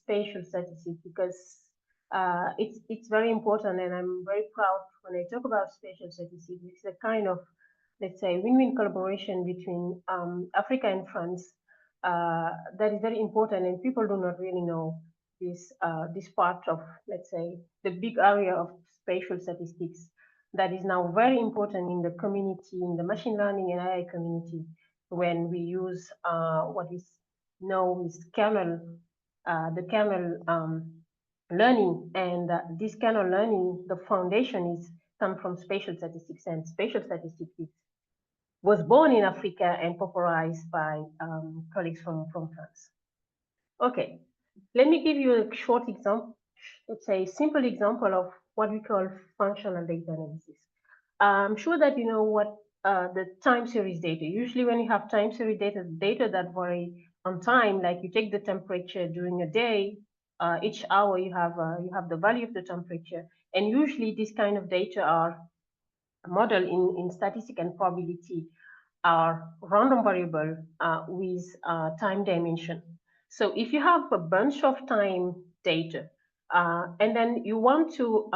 spatial statistics because it's very important, and I'm very proud when I talk about spatial statistics. It's a kind of, let's say, win-win collaboration between Africa and France that is very important, and people do not really know this part of, let's say, the big area of spatial statistics that is now very important in the community, in the machine learning and AI community, when we use what is known as kernel, the kernel learning, and this kernel learning, the foundation is come from spatial statistics, and spatial statistics was born in Africa and popularized by colleagues from France. Okay, let me give you a short example, let's say simple example of what we call functional data analysis. I'm sure that you know what the time series data. Usually when you have time series data that vary on time, like you take the temperature during a day, each hour you have the value of the temperature, and usually this kind of data are modeled in statistic and probability are random variable with time dimension. So if you have a bunch of time data and then you want to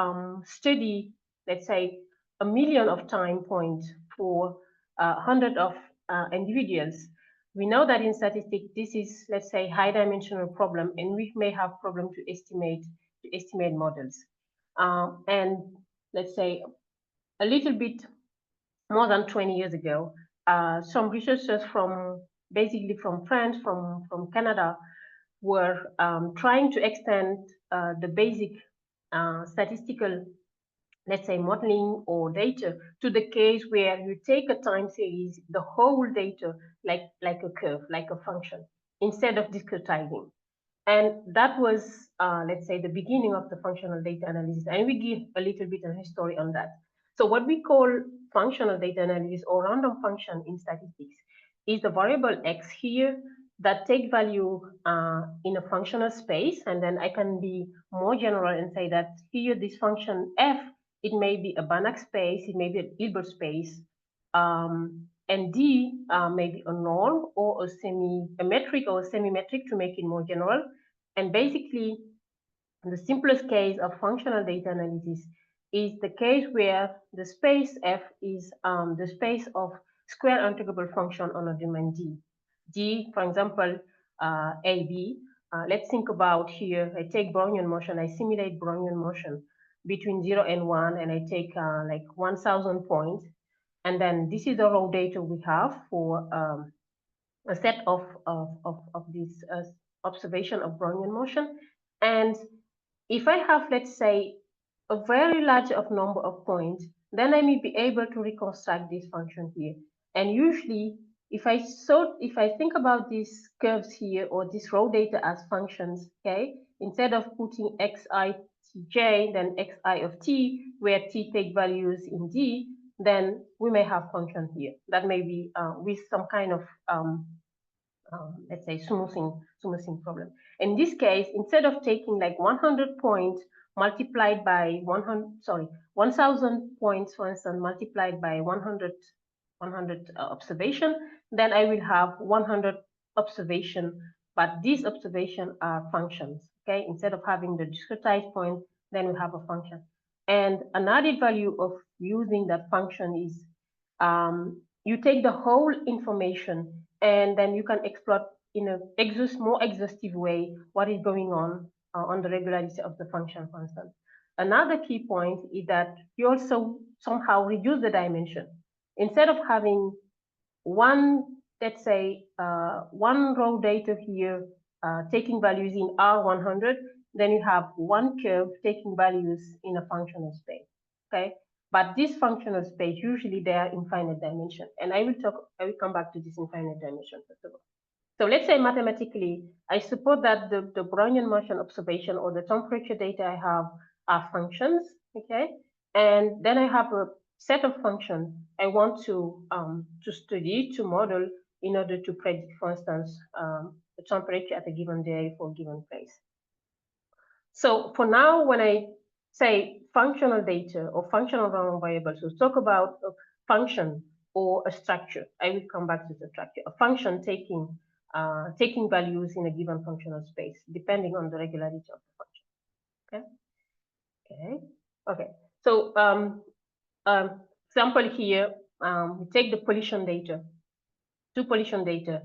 study, let's say, 1,000,000 of time points for 100 of individuals, we know that in statistics, this is, let's say, high dimensional problem, and we may have problem to estimate models. And let's say a little bit more than 20 years ago, some researchers from basically from France, from Canada, were trying to extend the basic statistical, let's say, modeling or data to the case where you take a time series, the whole data, like a curve, like a function, instead of discretizing. And that was, let's say, the beginning of the functional data analysis. And we give a little bit of history on that. So what we call functional data analysis or random function in statistics is the variable x here that take value in a functional space. And then I can be more general and say that here, this function f, it may be a Banach space, it may be an Hilbert space, and D may be a norm or a metric or a semi-metric to make it more general. And basically, the simplest case of functional data analysis is the case where the space F is the space of square integrable function on a domain D. D, for example, AB. Let's think about here, I take Brownian motion, I simulate Brownian motion between 0 and 1, and I take like 1,000 points. And then this is the raw data we have for a set of this observation of Brownian motion. And if I have, let's say, a very large number of points, then I may be able to reconstruct this function here. And usually, if I think about these curves here or this raw data as functions, okay, instead of putting xi tj, then xi of t, where t take values in D, then we may have function here that may be with some kind of let's say smoothing problem. In this case, instead of taking like 100 points multiplied by 1,000 points, for instance, multiplied by 100 observation, then I will have 100 observation, but these observations are functions, okay? Instead of having the discretized point, then we have a function. And an added value of using that function is you take the whole information and then you can exploit in a more exhaustive way what is going on the regularity of the function, for instance. Another key point is that you also somehow reduce the dimension. Instead of having one, let's say, one raw data here taking values in R100, then you have one curve taking values in a functional space, okay? But this functional space, usually they are infinite dimension. And I will come back to this infinite dimension first of all. So let's say mathematically, I suppose that the Brownian motion observation or the temperature data I have are functions, okay? And then I have a set of functions I want to study, to model in order to predict, for instance, the temperature at a given day for a given place. So for now, when I say functional data or functional random variables, we'll talk about a function or a structure. I will come back to the structure. A function taking taking values in a given functional space, depending on the regularity of the function. Okay. So example here, we take the pollution data, two pollution data.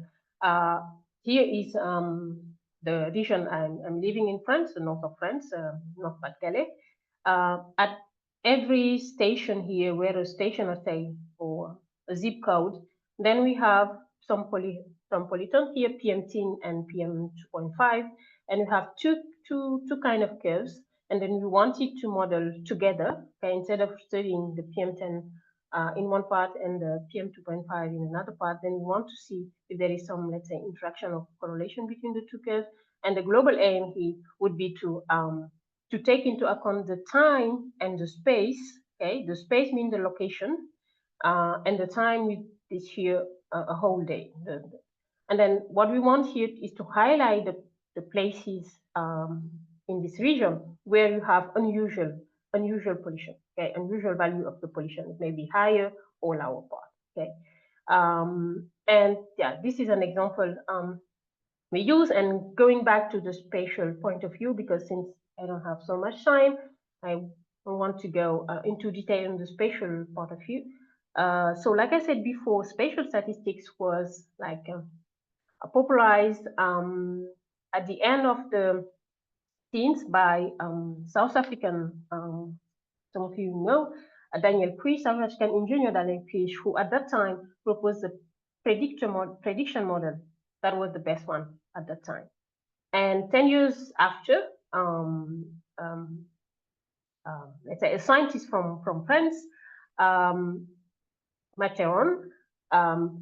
Here is the region I'm living in France, the north of France, North Pas-de-Calais. At every station here, where a station, let's say, or a zip code, then we have some pollutants here, PM10 and PM2.5, and we have two kind of curves, and then we want it to model together. Okay, instead of studying the PM10 in one part and the PM2.5 in another part, then we want to see if there is some, let's say, interaction or correlation between the two curves. And the global aim here would be to take into account the time and the space. Okay, the space means the location, and the time is here a whole day. And then what we want here is to highlight the places in this region where you have unusual pollution. Okay, unusual value of the pollution. It may be higher or lower part. Okay, and yeah, this is an example we use. And going back to the spatial point of view, because since I don't have so much time, I don't want to go into detail in the spatial part of view. So like I said before, spatial statistics was like popularized at the end of the teens by South African, some of you know, Daniel Krish, South African engineer Daniel Krish, who at that time proposed the prediction model that was the best one at that time. And 10 years after, let's say a scientist from France, Matteron,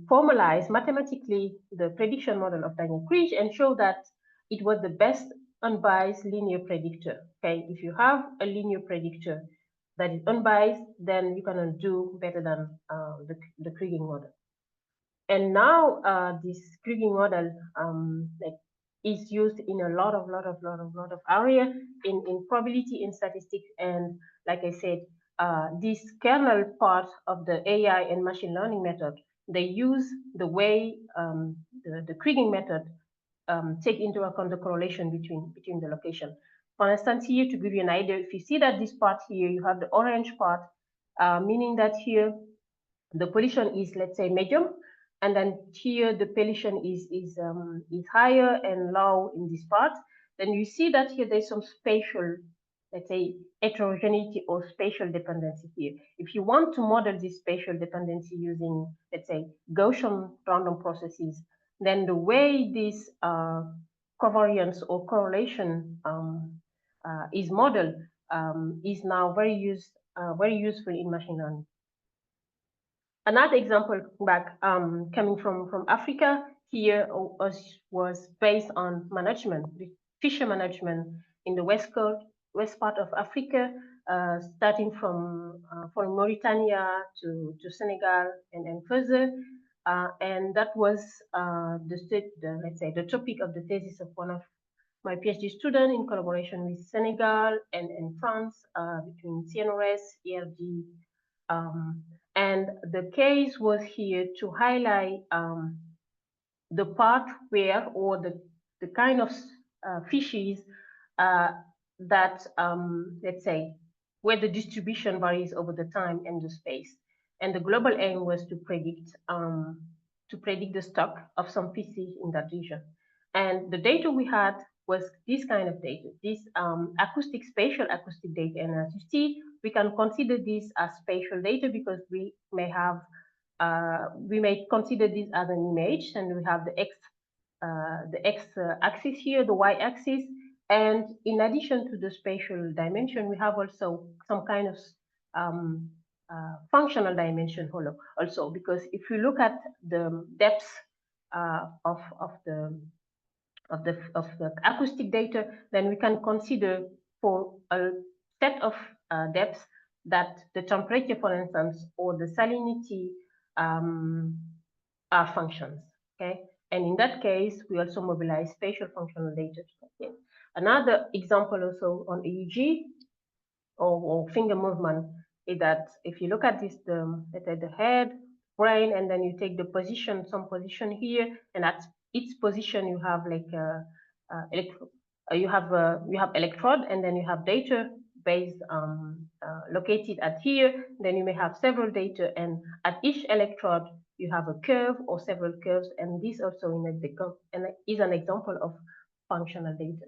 formalized mathematically the prediction model of Daniel Krish and showed that it was the best unbiased linear predictor. Okay, if you have a linear predictor that is unbiased, then you can do better than the Kriging model. And now this Kriging model is used in a lot of area in probability in statistics. And like I said, this kernel part of the AI and machine learning method, they use the way the Kriging method take into account the correlation between the location. For instance, here to give you an idea, if you see that this part here, you have the orange part, meaning that here the pollution is, let's say, medium, and then here the pollution is higher and low in this part. Then you see that here there's some spatial, let's say, heterogeneity or spatial dependency here. If you want to model this spatial dependency using, let's say, Gaussian random processes, then the way this covariance or correlation is modeled is now very useful in machine learning. Another example back coming from Africa here was based on management, fisher management in the west part of Africa, starting from Mauritania to Senegal and then further. And that was let's say the topic of the thesis of one of my PhD students in collaboration with Senegal and France, between CNRS, ERG, and the case was here to highlight the part where, or the kind of fishes that, let's say, where the distribution varies over the time and the space. And the global aim was to predict the stock of some species in that region. And the data we had was this kind of data, this spatial acoustic data. And as you see, we can consider this as spatial data because we may have, we may consider this as an image, and we have the x axis here, the y axis, and in addition to the spatial dimension, we have also some kind of functional dimension also, because if you look at the depth of the acoustic data, then we can consider for a set of depths that the temperature, for instance, or the salinity are functions. Okay, and in that case, we also mobilize spatial functional data. Okay. Another example also on EEG or finger movement is that if you look at this, let's say the head, brain, and then you take the position, some position here, and at each position you have like you have electrode, and then you have data base located at here. Then you may have several data, and at each electrode you have a curve or several curves, and this also is an example of functional data.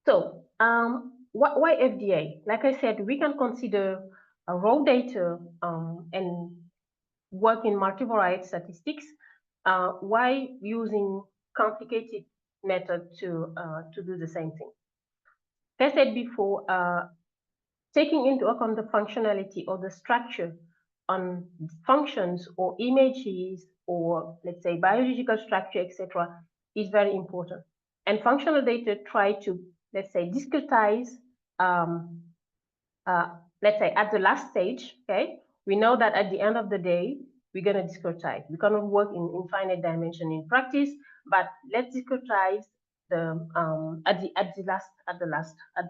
So why FDA? Like I said, we can consider raw data and work in multivariate statistics. Why using complicated method to do the same thing? As I said before, taking into account the functionality or the structure on functions or images or let's say biological structure, etc., is very important. And functional data try to, let's say, discretize, let's say at the last stage, okay? We know that at the end of the day, we're gonna discretize. We cannot work in infinite dimension in practice, but let's discretize the at the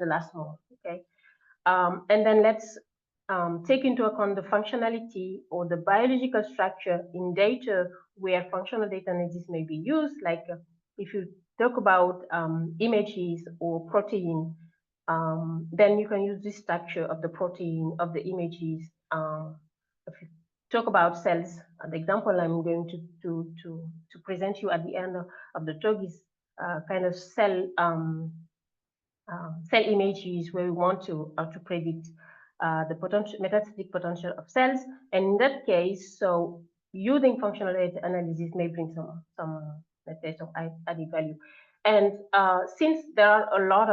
last moment, okay? And then let's take into account the functionality or the biological structure in data where functional data analysis may be used. Like if you talk about images or protein, then you can use this structure of the protein, of the images. If you talk about cells, the example I'm going to present you at the end of the talk is kind of cell images where we want to predict the metastatic potential of cells. And in that case, so using functional data analysis may bring some let's say some added value. And since there are a lot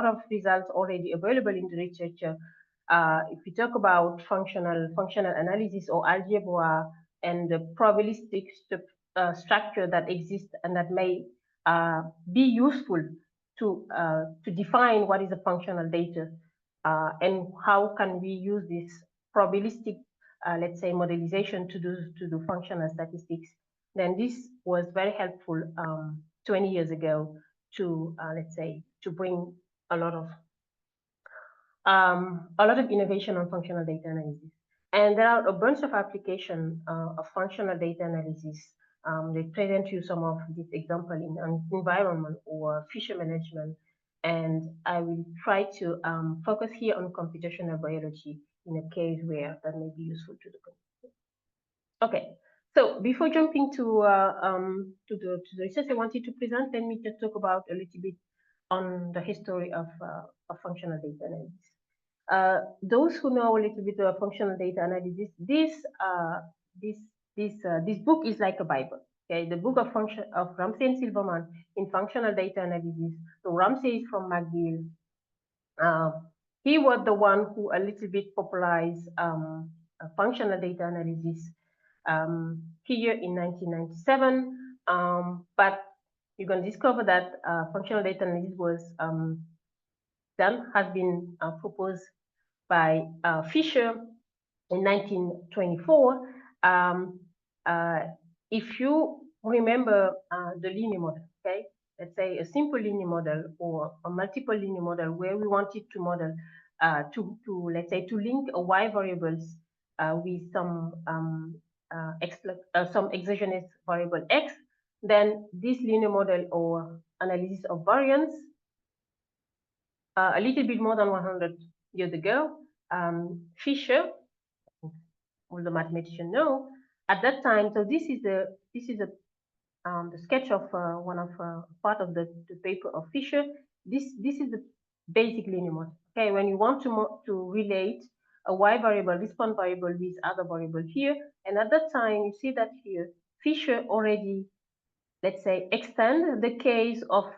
of results already available in the literature, if we talk about functional analysis or algebra and the probabilistic structure that exists and that may be useful to define what is a functional data and how can we use this probabilistic, let's say, modelization to do functional statistics, then this was very helpful 20 years ago to, let's say, to bring a lot of innovation on functional data analysis. And there are a bunch of applications of functional data analysis. They present you some of this example in environment or fisher management. And I will try to focus here on computational biology in a case where that may be useful to the community. Okay, so before jumping to the research I wanted to present, let me just talk about a little bit on the history of functional data analysis. Those who know a little bit of functional data analysis, this book is like a Bible. Okay, the book of Ramsey and Silverman in functional data analysis. So Ramsey is from McGill. He was the one who a little bit popularized functional data analysis here in 1997. But you're going to discover that functional data analysis was has been proposed by Fisher in 1924. If you remember the linear model, okay, let's say a simple linear model or a multiple linear model where we wanted to model let's say to link a y variables with some exogenous variable x, then this linear model or analysis of variance a little bit more than 100 years ago, Fisher, all the mathematicians know, at that time. So this is the sketch of one of part of the paper of Fisher. This is the basic linear model. Okay, when you want to relate a y variable, response variable with other variable here, and at that time you see that here Fisher already, let's say, extend the case of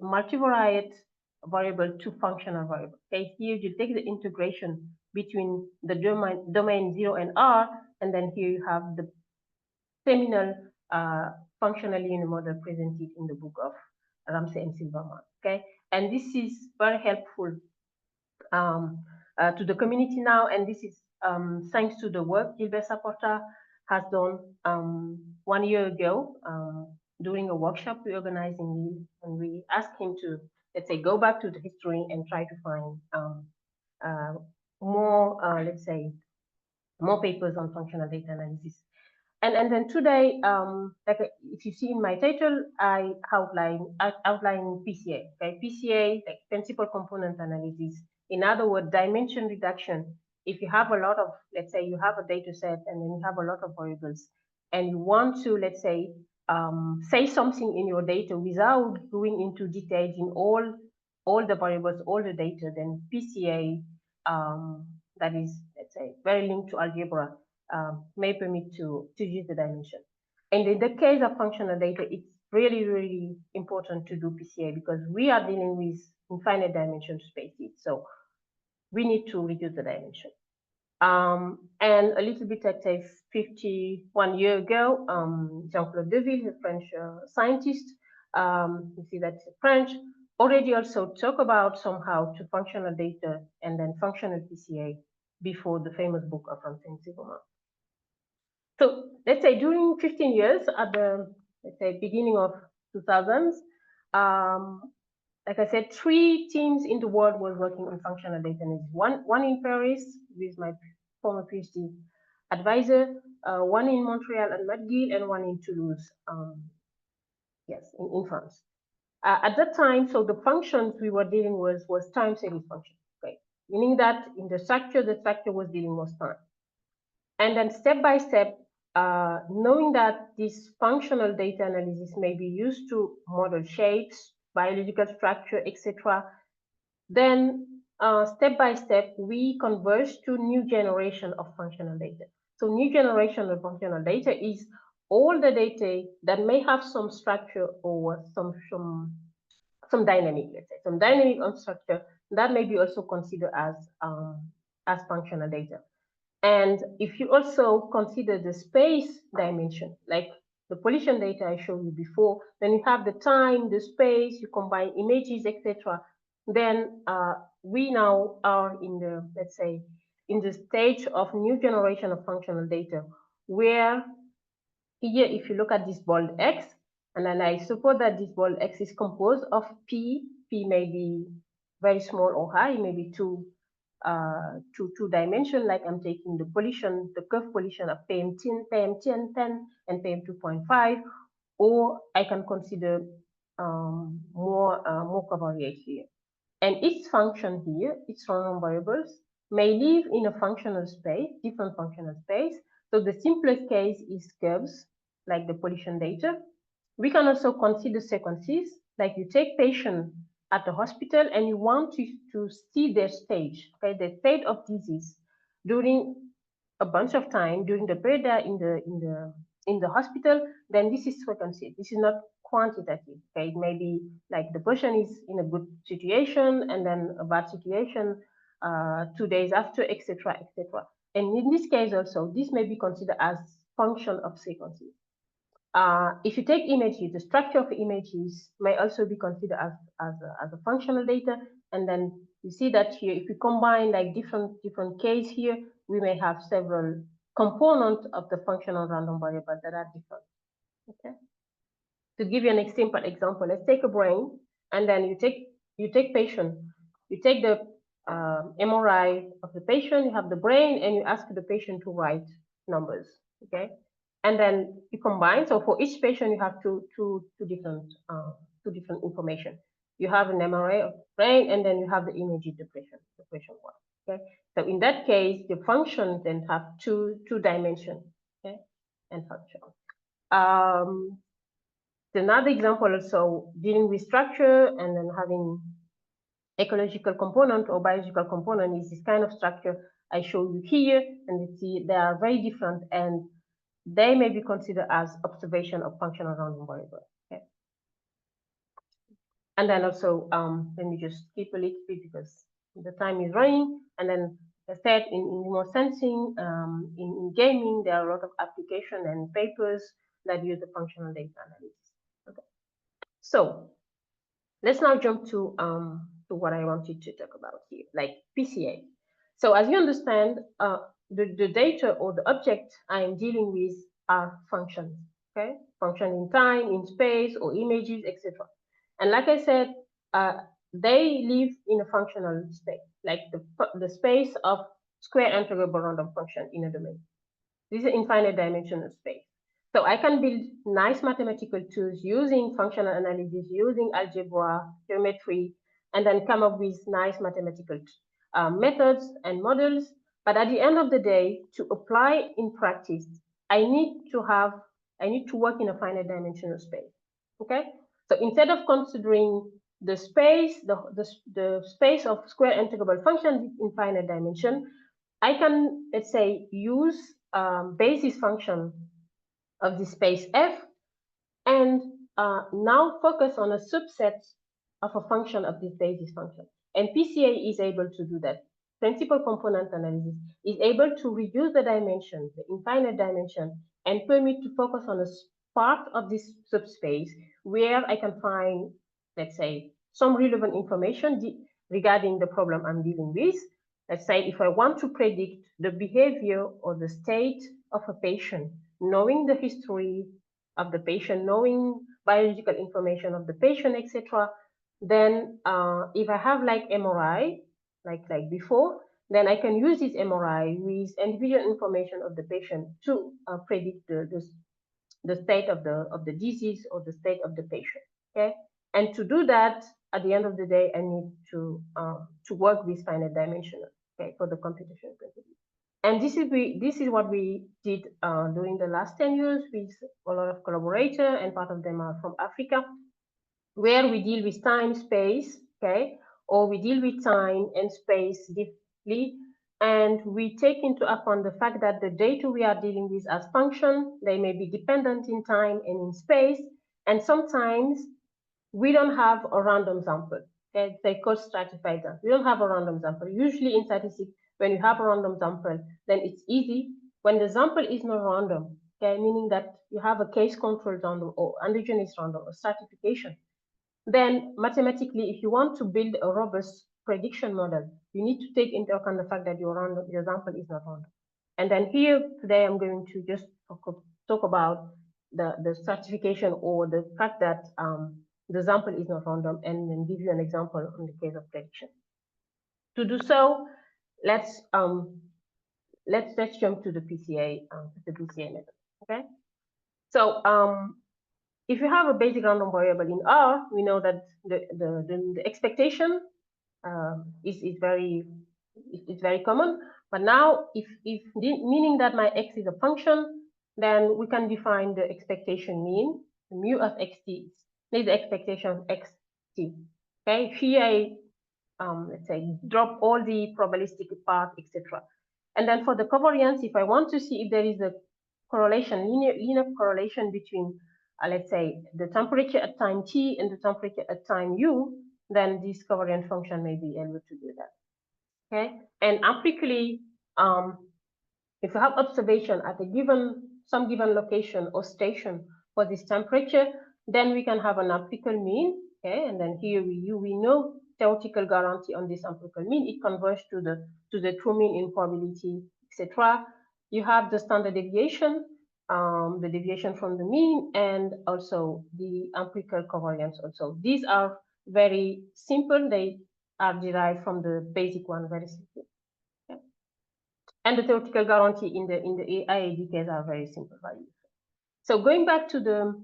multivariate variable to functional variable. Okay, here you take the integration between the domain 0 and R, and then here you have the seminal functional linear model presented in the book of Ramsey and Silverman. Okay, and this is very helpful to the community now, and this is thanks to the work Gilbert Saporta has done 1 year ago during a workshop we organized in Lille, and we asked him to, let's say, go back to the history and try to find more, let's say, more papers on functional data analysis. And then today, like if you see in my title, I outline PCA. Okay, PCA, like principal component analysis. In other words, dimension reduction. If you have a lot of, let's say, you have a data set and then you have a lot of variables, and you want to, let's say something in your data without going into details in all the variables, all the data, then PCA, that is, let's say, very linked to algebra, may permit to use the dimension. And in the case of functional data, it's really, really important to do PCA because we are dealing with infinite dimension spaces. So we need to reduce the dimension. And a little bit, let's say, 51 years ago, Jean-Claude Deville, a French scientist, you see that's French, already also talk about somehow to functional data and then functional PCA before the famous book of Francine Zimmermann. So let's say during 15 years at the, let's say, beginning of 2000s, like I said, 3 teams in the world were working on functional data analysis. One in Paris with my former PhD advisor, one in Montreal at McGill, and one in Toulouse, yes, in France. At that time, so the functions we were dealing with was time series function, okay? Meaning that in the structure was dealing with time. And then step by step, knowing that this functional data analysis may be used to model shapes, biological structure, etc., then step by step, we converge to new generation of functional data. So new generation of functional data is all the data that may have some structure or some dynamic, let's say, some dynamic structure that may be also considered as functional data. And if you also consider the space dimension, like the pollution data I showed you before, then you have the time, the space, you combine images, etc. Then we now are in the, let's say, in the stage of new generation of functional data, where here, if you look at this bold X, and then I suppose that this bold X is composed of P may be very small or high, maybe two dimension, like I'm taking the pollution, the curve pollution of PM10, and PM2.5, or I can consider more covariate here. And each function here, each random variables, may live in a functional space, different functional space. So the simplest case is curves, like the pollution data. We can also consider sequences, like you take patient at the hospital and you want to see their stage, okay, the state of disease during a bunch of time during the period in the hospital. Then this is frequency. This is not quantitative. Okay, it may be like the person is in a good situation and then a bad situation 2 days after, etc., etc. And in this case also, this may be considered as function of sequences. If you take images, the structure of images may also be considered as a functional data. And then you see that here, if we combine like different case here, we may have several components of the functional random variable that are different. Okay. To give you an simple example, let's take a brain, and then you take patient, you take the MRI of the patient, you have the brain, and you ask the patient to write numbers. Okay. And then you combine. So for each patient, you have two different information. You have an MRI of the brain, and then you have the image of the patient one. Okay. So in that case, the function then have two dimensions. Okay, and function. Another example also dealing with structure and then having ecological component or biological component is this kind of structure I show you here, and you see they are very different, and they may be considered as observation of functional random variable. Okay. And then also, let me just skip a little bit because the time is running. And then, as I said, in remote sensing, in gaming, there are a lot of applications and papers that use the functional data analysis. Okay. So let's now jump to what I wanted to talk about here, like PCA. So as you understand, the data or the object I am dealing with are functions, okay? Function in time, in space, or images, etc. And like I said, they live in a functional space, like the space of square integrable random function in a domain. This is an infinite dimensional space. So I can build nice mathematical tools using functional analysis, using algebra, geometry, and then come up with nice mathematical methods and models. But at the end of the day, to apply in practice, I need to work in a finite dimensional space. Okay. So instead of considering the space, the space of square integrable functions in finite dimension, I can, let's say, use basis function of the space F and now focus on a subset of a function of this basis function. And PCA is able to do that. Principal component analysis is able to reduce the dimension, the infinite dimension, and permit to focus on a part of this subspace where I can find, let's say, some relevant information regarding the problem I'm dealing with. Let's say if I want to predict the behavior or the state of a patient, knowing the history of the patient, knowing biological information of the patient, etc., then if I have like MRI, like before, then I can use this MRI with individual information of the patient to predict the state of the disease or the state of the patient. Okay, and to do that, at the end of the day, I need to work with finite dimensional. Okay, for the computation point of view. And this is what we did during the last 10 years with a lot of collaborators, and part of them are from Africa, where we deal with time, space, okay, or we deal with time and space differently, and we take into account the fact that the data we are dealing with as function, they may be dependent in time and in space, and sometimes we don't have a random sample. Okay, they call stratified sample. We don't have a random sample. Usually in statistics, when you have a random sample, then it's easy. When the sample is not random, okay, meaning that you have a case control random or endogenous random or stratification, then mathematically, if you want to build a robust prediction model, you need to take into account the fact that your sample is not random. And then here today, I'm going to just talk about the stratification or the fact that the sample is not random, and then give you an example on the case of prediction. To do so, let's jump to the PCA method. Okay, so if you have a basic random variable in R, we know that the expectation is very common. But now, if meaning that my x is a function, then we can define the expectation mean, mu of xt is the expectation of xt. Okay, here I let's say drop all the probabilistic part, etc. And then for the covariance, if I want to see if there is a correlation, linear correlation between let's say the temperature at time t and the temperature at time u, then this covariance function may be able to do that. Okay, and empirically, if you have observation at some given location or station for this temperature, then we can have an empirical mean. Okay, and then here we know theoretical guarantee on this empirical mean. It converges to the true mean in probability, etc. You have the standard deviation, the deviation from the mean, and also the empirical covariance. Also, these are very simple. They are derived from the basic one, very simple. Okay. And the theoretical guarantee in the IAD case are very simple values. So going back to the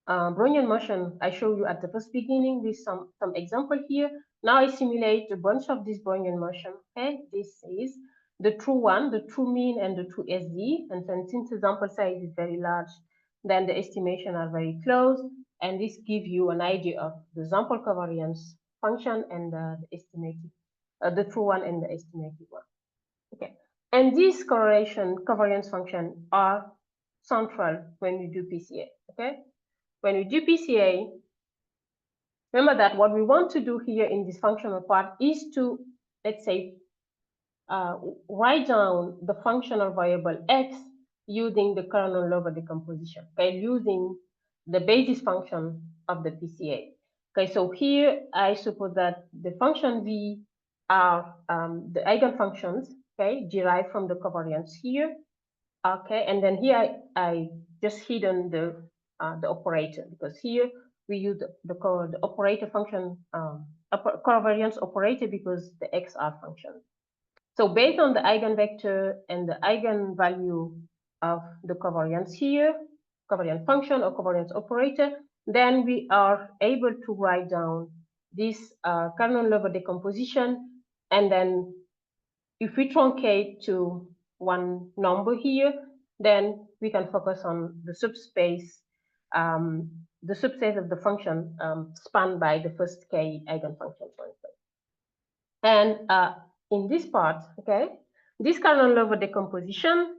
Brownian motion I showed you at the first beginning with some example here. Now I simulate a bunch of this Brownian motion. Okay, this is the true one, the true mean, and the true SD. And then since the sample size is very large, then the estimation are very close, and this gives you an idea of the sample covariance function and the estimated, the true one and the estimated one. Okay, and these correlation covariance function are central when you do PCA. Okay, when we do PCA, remember that what we want to do here in this functional part is to, let's say, write down the functional variable x using the kernel lower decomposition, okay, using the basis function of the PCA. Okay, so here I suppose that the function v are the eigenfunctions, okay, derived from the covariance here. Okay, and then here I just hidden the operator, because here we use the operator function, covariance operator, because the x are functions. So based on the eigenvector and the eigenvalue of the covariance here, covariance function or covariance operator, then we are able to write down this kernel level decomposition. And then if we truncate to one number here, then we can focus on the subspace of the function spanned by the first k eigenfunction, for instance. And in this part, okay, this kernel level decomposition,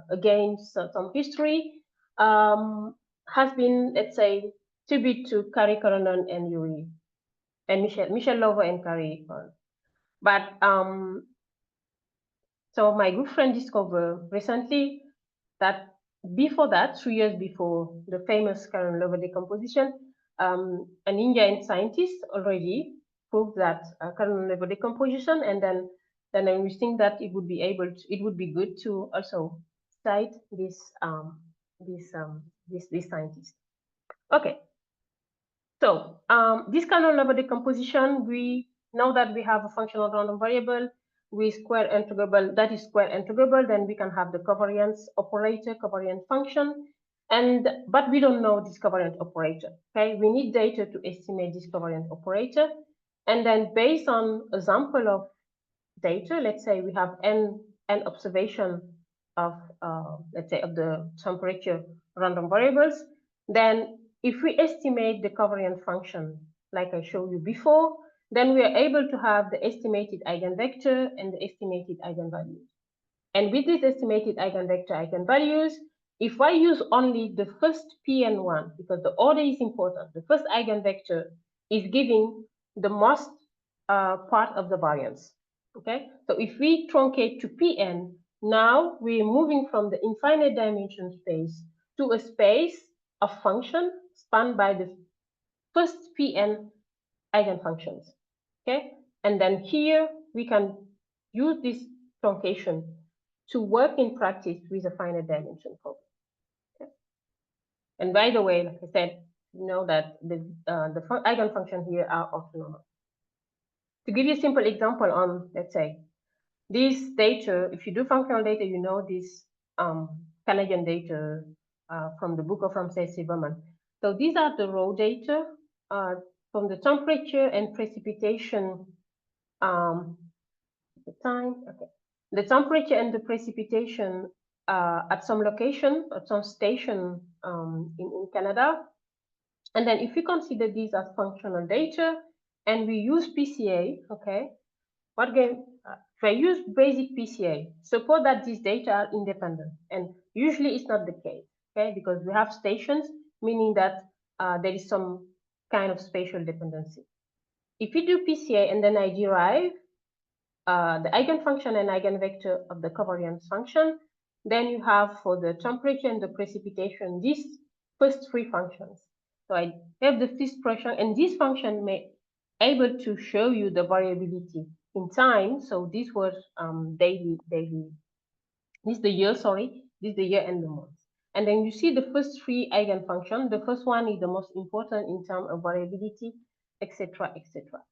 again, some history, has been, let's say, tribute to Carrie Coronan and Yuri, and Michel Lover and Carrie. But so my good friend discovered recently that before that, 3 years before the famous kernel level decomposition, an Indian scientist already proved that kernel level decomposition, and then we think that it would be good to also cite this scientist. Okay. So this kernel level decomposition, we know that we have a functional random variable with square integrable, that is square integrable, then we can have the covariance operator, covariance function, but we don't know this covariance operator. Okay, we need data to estimate this covariance operator, and then based on a sample of data, let's say we have n observation of let's say of the temperature random variables, then if we estimate the covariance function like I showed you before, then we are able to have the estimated eigenvector and the estimated eigenvalues. And with this estimated eigenvector eigenvalues, if I use only the first Pn1, because the order is important, the first eigenvector is giving the most part of the variance. Okay, so if we truncate to Pn, now we're moving from the infinite dimension space to a space of function spanned by the first Pn eigenfunctions. Okay, and then here we can use this truncation to work in practice with a finite dimension problem. Okay? And by the way, like I said, you know that the eigenfunctions here are orthonormal. To give you a simple example on, let's say, this data, if you do functional data, you know this Canadian data from the book of Ramsey Silverman. So these are the raw data from the temperature and precipitation the temperature and the precipitation at some location, at some station in Canada. And then if we consider these as functional data and we use PCA, okay, if I use basic PCA, suppose that these data are independent, and usually it's not the case, okay, because we have stations, meaning that there is some kind of spatial dependency. If we do PCA and then I derive the eigenfunction and eigenvector of the covariance function, then you have for the temperature and the precipitation these first three functions. So I have the first function, and this function may able to show you the variability in time. So this was daily. This is the year, sorry. This is the year and the month. And then you see the first three eigenfunctions. The first one is the most important in terms of variability, etc., etc.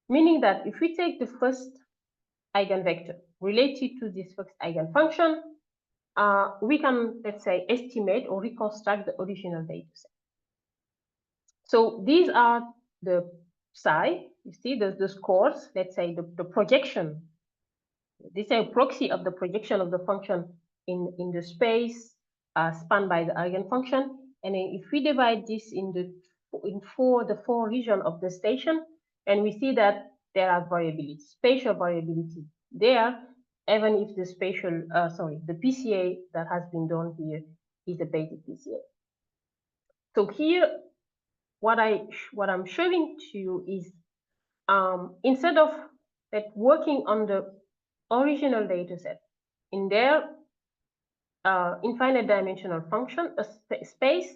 Meaning that if we take the first eigenvector related to this first eigenfunction, we can, let's say, estimate or reconstruct the original data set. So these are the psi, you see, the scores, let's say the projection. This is a proxy of the projection of the function in the space spanned by the eigenfunction. And then if we divide this the four regions of the station, and we see that there are variability, spatial variability there, even if the the PCA that has been done here is a basic PCA. So here, what I'm showing to you is instead of working on the original data set in their infinite dimensional function space,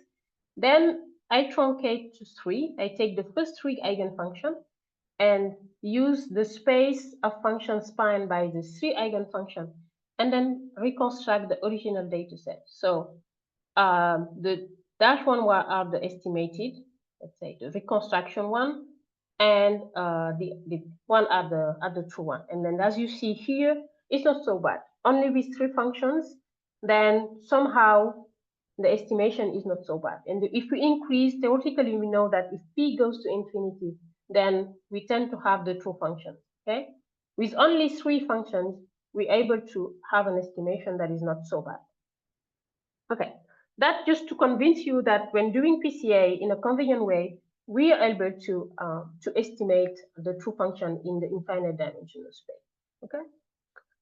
then I truncate to 3. I take the first 3 eigenfunction and use the space of functions spanned by the 3 eigenfunctions, and then reconstruct the original data set. So the dash one are the estimated, let's say the reconstruction one, and the one are the true one. And then as you see here, it's not so bad. Only with 3 functions, then somehow the estimation is not so bad. And if we increase, theoretically, we know that if p goes to infinity, then we tend to have the true function, okay? With only 3 functions, we're able to have an estimation that is not so bad. Okay, that just to convince you that when doing PCA in a convenient way, we are able to estimate the true function in the infinite dimensional space, okay?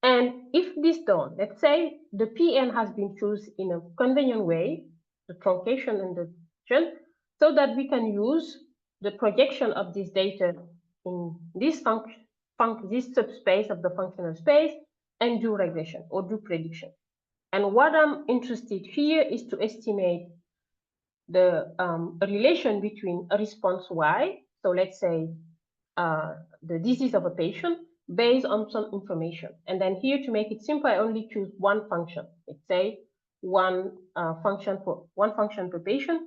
And if this done, let's say the Pn has been chosen in a convenient way, the truncation and the function, so that we can use the projection of this data in this this subspace of the functional space and do regression or do prediction. And what I'm interested here is to estimate the relation between a response Y, so let's say the disease of a patient, based on some information. And then here, to make it simple, I only choose one function. Let's say one function per patient.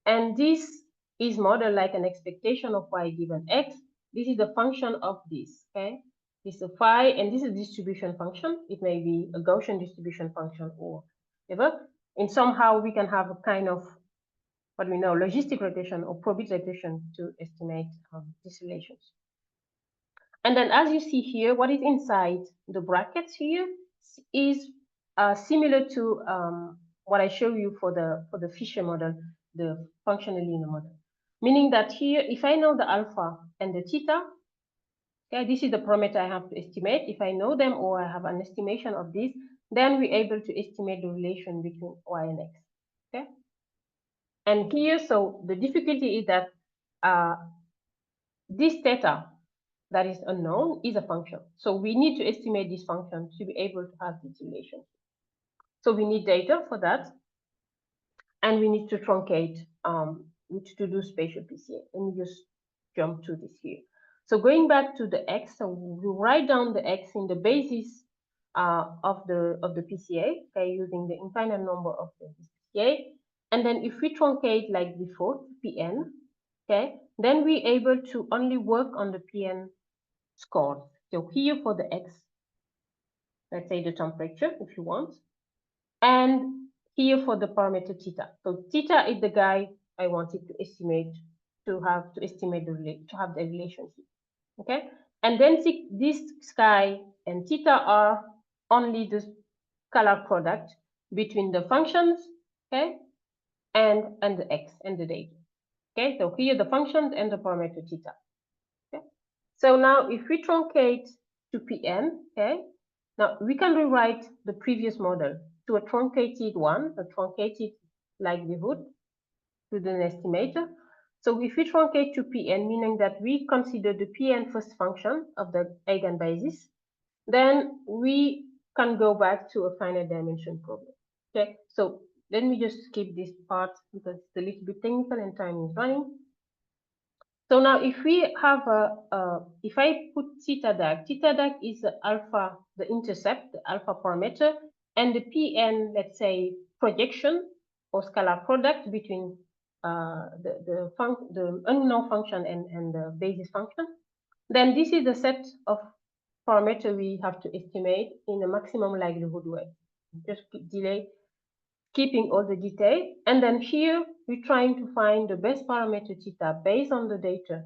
And this is modeled like an expectation of Y given X. This is the function of this, okay? This is a phi, and this is a distribution function. It may be a Gaussian distribution function or whatever. And somehow we can have a kind of what we know logistic regression or probability regression to estimate these relations. And then as you see here, what is inside the brackets here is similar to what I show you for the Fisher model, the functional linear model. Meaning that here, if I know the alpha and the theta, okay, this is the parameter I have to estimate. If I know them or I have an estimation of this, then we're able to estimate the relation between Y and X, okay? And here, so the difficulty is that this theta that is unknown is a function. So we need to estimate this function to be able to have this relation. So we need data for that. And we need to truncate to do spatial PCA. Let me just jump to this here. So going back to the X, so we write down the X in the basis of the PCA, okay, using the infinite number of the PCA. And then if we truncate like before, Pn, okay, then we're able to only work on the Pn scores. So here for the X, let's say the temperature, if you want, and here for the parameter theta. So theta is the guy I wanted to estimate, to have the relationship, okay? And then this sky and theta are only the scalar product between the functions, okay, and the X and the data, okay? So here the functions and the parameter theta, okay? So now if we truncate to Pn, okay, now we can rewrite the previous model to a truncated one, a truncated likelihood to the estimator. So if we truncate to Pn, meaning that we consider the Pn first function of the eigenbasis, then we can go back to a finite dimension problem. Okay, so let me just skip this part because it's a little bit technical and time is running. So now if we have if I put theta dag is the alpha, the intercept, the alpha parameter, and the Pn, let's say, projection or scalar product between the unknown function and the basis function, then this is the set of parameter we have to estimate in a maximum likelihood way. Just keeping all the detail. And then here, we're trying to find the best parameter theta based on the data,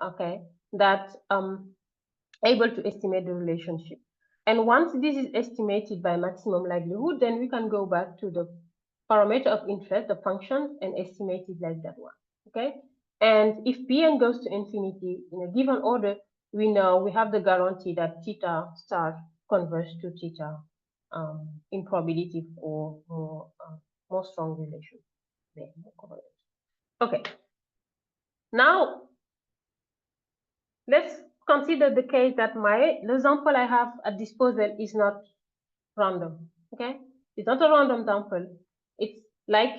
okay, that able to estimate the relationship. And once this is estimated by maximum likelihood, then we can go back to the parameter of interest, the function, and estimate it like that one, okay? And if Pn goes to infinity in a given order, we know we have the guarantee that theta star converges to theta in probability or more strong relation. Okay. Now, let's consider the case that the sample I have at disposal is not random, okay? It's not a random sample. It's like,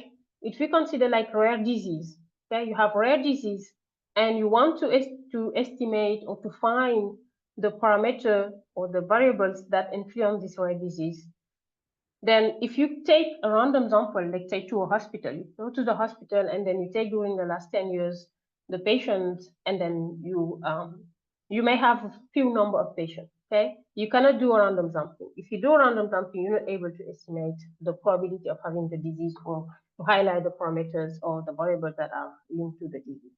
if we consider like rare disease, okay? You have rare disease and you want to estimate or to find the parameter or the variables that influence this rare disease. Then if you take a random sample, let's say to a hospital, you go to the hospital and then you take during the last 10 years, the patients, and then you may have a few number of patients. Okay, you cannot do a random sampling. If you do a random sampling, you're not able to estimate the probability of having the disease or to highlight the parameters or the variables that are linked to the disease.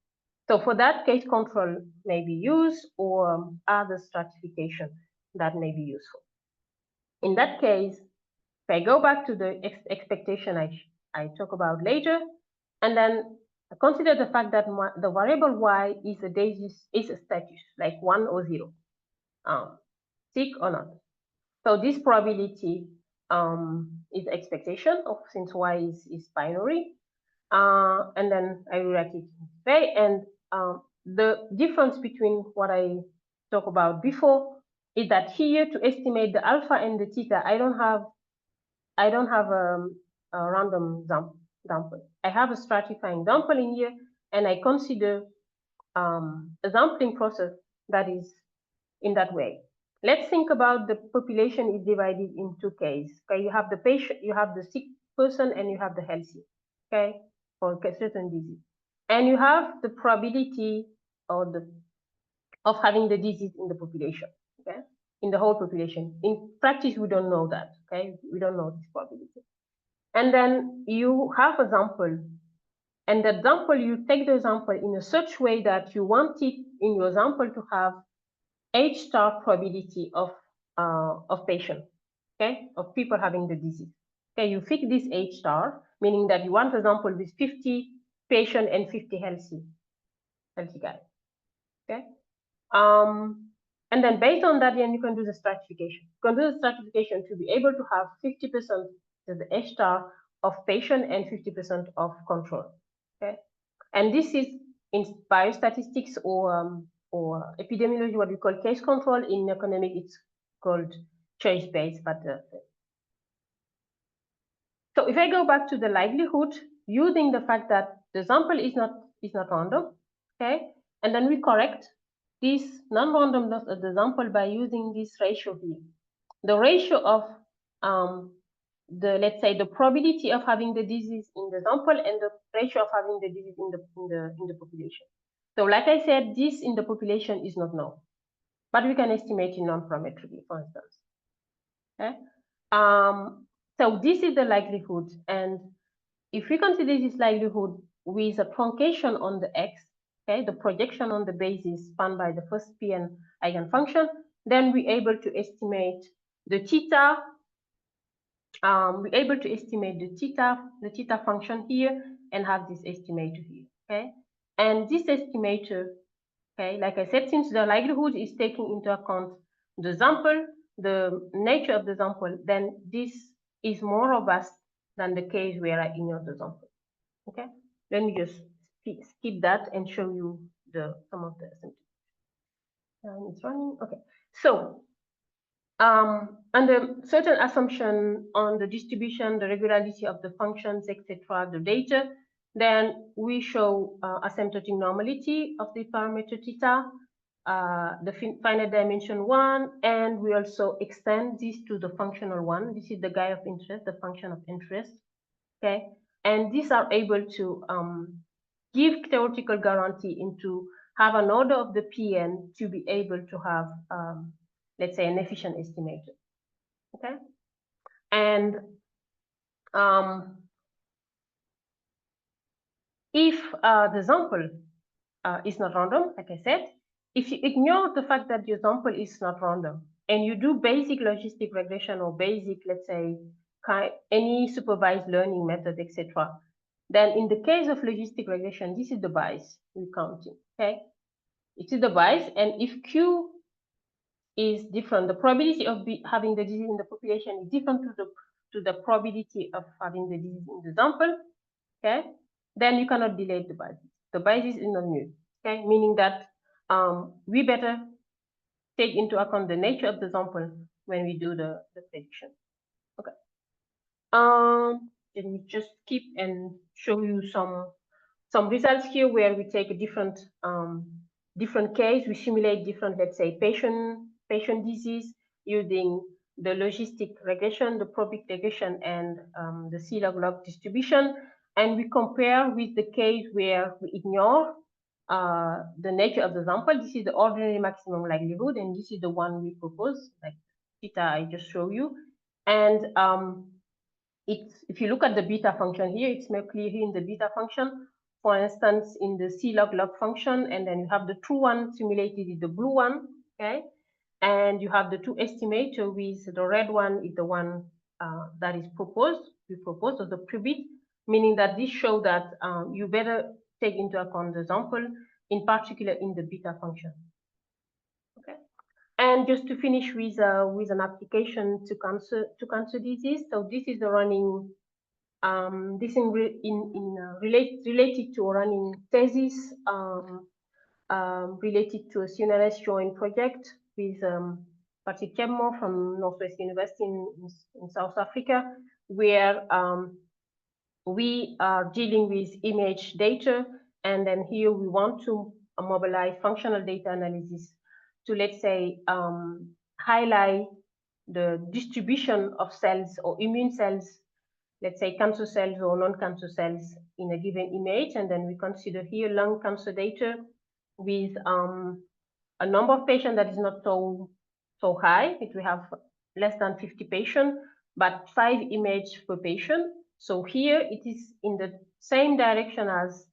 So for that, case control may be used or other stratification that may be useful. In that case, if I go back to the expectation I talk about later, and then consider the fact that the variable y is a status, like 1 or 0, sick or not. So this probability is expectation of, since y is binary, and then I will write it this way. And the difference between what I talked about before is that here, to estimate the alpha and the theta, I don't have a random sample. I have a stratifying sample in here, and I consider a sampling process that is in that way. Let's think about the population is divided in two cases. Okay, you have the patient, you have the sick person, and you have the healthy. Okay, for a certain disease, and you have the probability of having the disease in the population. Okay, in the whole population. In practice, we don't know that. Okay, we don't know this probability. And then you have a sample, and that sample, you take the sample in a such way that you want it in your sample to have H star probability of patient, okay, of people having the disease. Okay, you fix this H star, meaning that you want a sample with 50 patient and 50 healthy guys. Okay. And then based on that, then you can do the stratification. You can do the stratification to be able to have 50% of the H star of patient and 50% of control. Okay, and this is in biostatistics or epidemiology, what we call case control. In economic, it's called choice-based. But so if I go back to the likelihood, using the fact that the sample is not random, okay, and then we correct this non-randomness of the sample by using this ratio here. The ratio of let's say the probability of having the disease in the sample and the ratio of having the disease in the population. So like I said, this in the population is not known, but we can estimate it non-parametrically, for instance. Okay. So this is the likelihood, and if we consider this likelihood with a truncation on the x, okay, the projection on the basis spanned by the first Pn eigenfunction, then we're able to estimate the theta. We're able to estimate the theta function here and have this estimator here, okay? And this estimator, okay, like I said, since the likelihood is taking into account the sample, the nature of the sample, then this is more robust than the case where I ignore the sample, okay? Let me just skip that and show you some of the assumptions. And it's running, okay. So under certain assumption on the distribution, the regularity of the functions, etc., the data, then we show asymptotic normality of the parameter theta, the finite dimension one, and we also extend this to the functional one. This is the guy of interest, the function of interest, okay? And these are able to give theoretical guarantee into have an order of the Pn to be able to have let's say an efficient estimator, okay? And if the sample is not random, like I said, if you ignore the fact that your sample is not random and you do basic logistic regression or basic, let's say, any supervised learning method, etc., then in the case of logistic regression, this is the bias we're counting, okay? It is the bias, and if Q is different, the probability of having the disease in the population is different to the probability of having the disease in the sample, okay? Then you cannot delete the bias. The bias is not new, okay? Meaning that we better take into account the nature of the sample when we do the prediction, okay? Let me just skip and show you some results here where we take a different case, we simulate different, let's say, patient disease using the logistic regression, the probic regression, and the C log distribution, and we compare with the case where we ignore the nature of the sample. This is the ordinary maximum likelihood, and this is the one we propose, like theta I just show you. And if you look at the beta function here, it's more clear here in the beta function. For instance, in the C log function, and then you have the true one simulated in the blue one, okay? And you have the two estimator with the red one is the one that is proposed, we propose as the pre-bit, meaning that this shows that you better take into account the sample, in particular in the beta function. Okay. And just to finish with an application to cancer disease. So this is the running this in related to running thesis related to a CNRS joint project with Patrick Kemmo from Northwest University in South Africa, where we are dealing with image data, and then here we want to mobilize functional data analysis to, let's say, highlight the distribution of cells or immune cells, let's say cancer cells or non-cancer cells in a given image. And then we consider here lung cancer data with a number of patients that is not so high. If we have less than 50 patients, but 5 images per patient. So here it is in the same direction as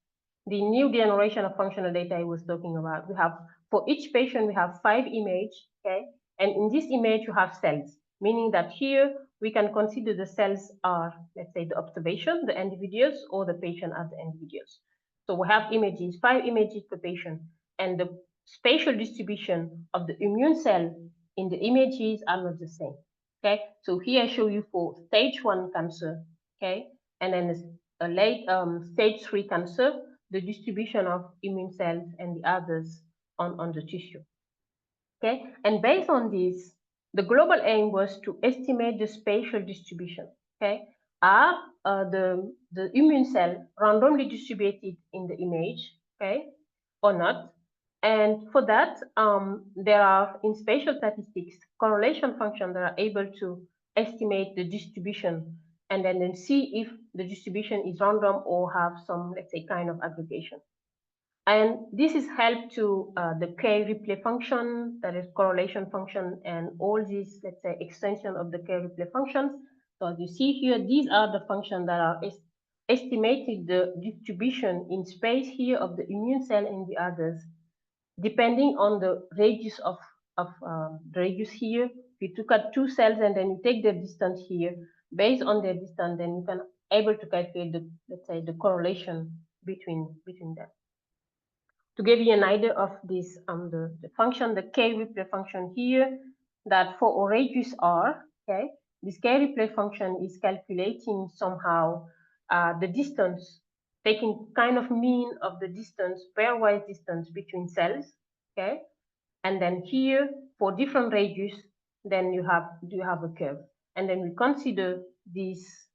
the new generation of functional data I was talking about. We have, for each patient, we have 5 images, okay? And in this image, you have cells, meaning that here we can consider the cells are, let's say, the observation, the individuals, or the patient as the individuals. So we have images, 5 images per patient, and the spatial distribution of the immune cell in the images are not the same. Okay, so here I show you for stage 1 cancer, okay, and then a late stage 3 cancer, the distribution of immune cells and the others on the tissue. Okay, and based on this, the global aim was to estimate the spatial distribution. Okay, are the immune cell randomly distributed in the image, okay, or not? And for that, there are, in spatial statistics, correlation functions that are able to estimate the distribution and then see if the distribution is random or have some, let's say, kind of aggregation. And this is helped to the K-replay function, that is correlation function, and all these, let's say, extension of the K-replay functions. So as you see here, these are the functions that are estimated the distribution in space here of the immune cell and the others, depending on the radius of the radius here. If you took out 2 cells and then you take the distance here, based on their distance, then you can able to calculate the, let's say, the correlation between them. To give you an idea of this, the function, the K-replay function here, that for a radius R, okay, this K-replay function is calculating somehow the distance, taking kind of mean of the distance, pairwise distance between cells, okay? And then here, for different radius, then you have a curve. And then we consider this,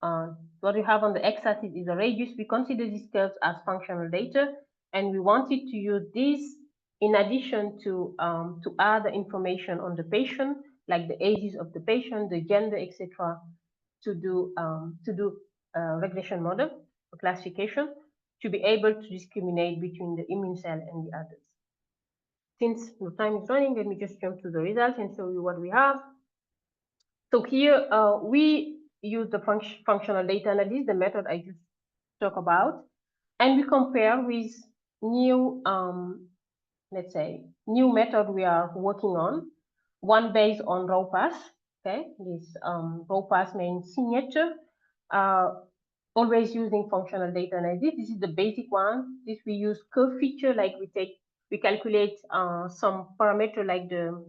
what we have on the x-axis is a radius. We consider these curves as functional data, and we wanted to use this in addition to add the information on the patient, like the ages of the patient, the gender, etc., to do regression model or classification to be able to discriminate between the immune cell and the others. Since the time is running, let me just jump to the results and show you what we have. So here we use the functional data analysis, the method I just talked about, and we compare with new, let's say, new method we are working on, one based on raw pass. Okay, this raw pass means signature, always using functional data analysis. This is the basic one. This we use curve feature, like we calculate some parameter like the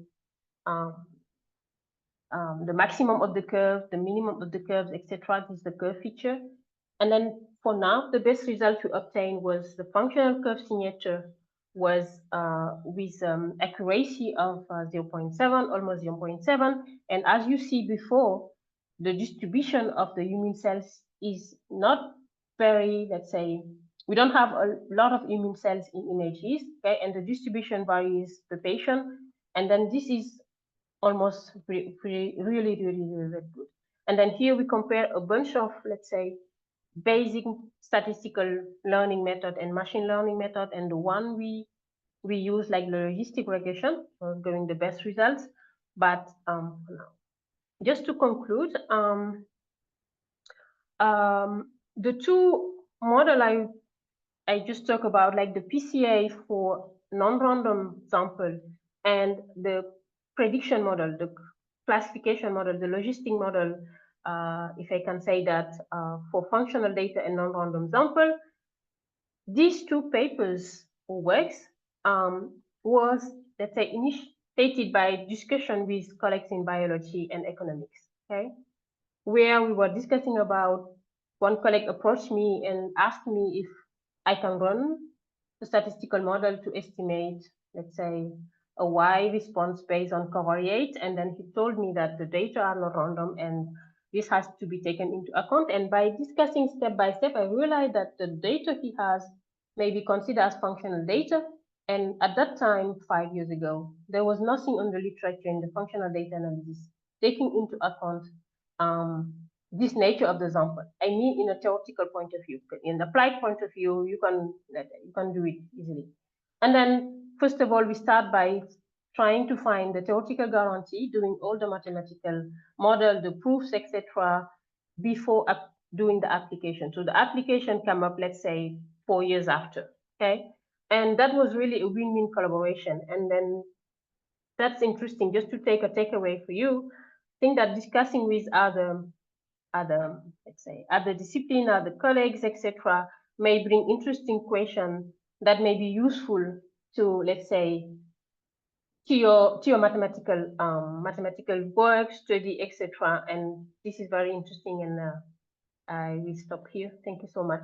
maximum of the curve, the minimum of the curves, etc. This is the curve feature. And then for now, the best result we obtained was the functional curve signature was with accuracy of 0.7, almost 0.7. And as you see before, the distribution of the immune cells is not very, let's say, we don't have a lot of immune cells in images, okay? And the distribution varies per patient. And then this is almost really good. And then here we compare a bunch of, let's say, basic statistical learning method and machine learning method, and the one we use like the logistic regression for giving the best results. But just to conclude, the two model I just talked about, like the PCA for non-random sample and the prediction model, the classification model, the logistic model, if I can say that, for functional data and non-random sample. These two papers or works was, let's say, initiated by discussion with colleagues in biology and economics, okay? Where we were discussing about, one colleague approached me and asked me if I can run a statistical model to estimate, let's say, a Y response based on covariate. And then he told me that the data are not random and this has to be taken into account. And by discussing step by step, I realized that the data he has may be considered as functional data. And at that time, 5 years ago, there was nothing on the literature in the functional data analysis taking into account this nature of the sample. I mean, in a theoretical point of view. In the applied point of view, you can do it easily. And then, first of all, we start by trying to find the theoretical guarantee, doing all the mathematical model, the proofs, etc., before doing the application. So the application came up, let's say, 4 years after. Okay, and that was really a win-win collaboration. And then that's interesting. Just to take a takeaway for you, I think that discussing with other, let's say, other discipline, other colleagues, etc., may bring interesting questions that may be useful to, let's say, to your mathematical work, study, etc. And this is very interesting. And I will stop here. Thank you so much.